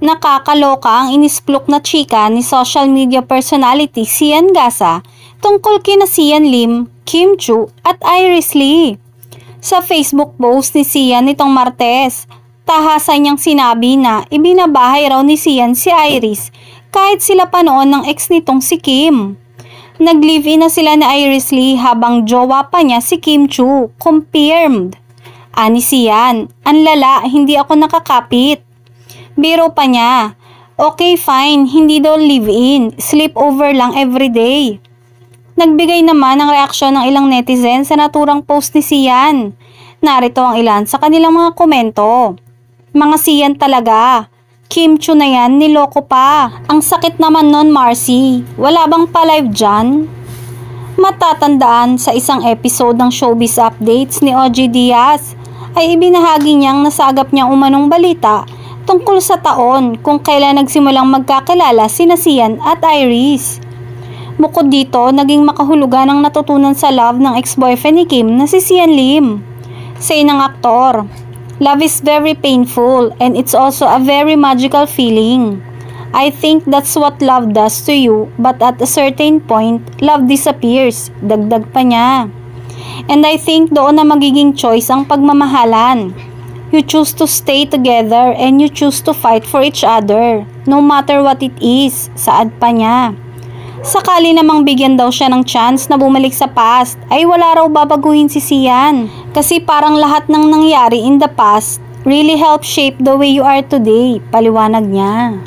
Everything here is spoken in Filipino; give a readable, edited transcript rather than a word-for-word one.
Nakakaloka ang inisplok na chika ni social media personality Sian Gasa tungkol kina Sian Lim, Kim Chu at Iris Lee. Sa Facebook post ni Sian nitong Martes, tahasan niyang sinabi na ibinabahay raw ni Sian si Iris kahit sila pa noon ng ex nitong si Kim. Nag-live-in na sila ni Iris Lee habang jowa pa niya si Kim Chu, confirmed. Ani Sian, ang lala, hindi ako nakakapit. Biro pa niya, okay fine, hindi daw live-in, sleepover lang everyday. Nagbigay naman ng reaksyon ng ilang netizens sa naturang post ni Sian. Narito ang ilan sa kanilang mga komento. Mga Sian talaga. Kim Chu na yan, niloko pa. Ang sakit naman nun, Marcy. Wala bang pa-live dyan? Matatandaan sa isang episode ng Showbiz Updates ni OG Diaz ay ibinahagi niyang nasagap niyang umanong balita tungkol sa taon kung kailan nagsimulang magkakilala sina Sian at Iris. Bukod dito, naging makahulugan ang natutunan sa love ng ex-boyfriend ni Kim na si Sian Lim. Say ng aktor, "Love is very painful and it's also a very magical feeling. I think that's what love does to you, but at a certain point, love disappears." Dagdag pa niya. "And I think doon na magiging choice ang pagmamahalan. You choose to stay together and you choose to fight for each other, no matter what it is." Saad pa niya. Sakali namang bigyan daw siya ng chance na bumalik sa past, ay wala raw babaguhin si Sian. Kasi parang lahat ng nangyari in the past really help shape the way you are today, paliwanag niya.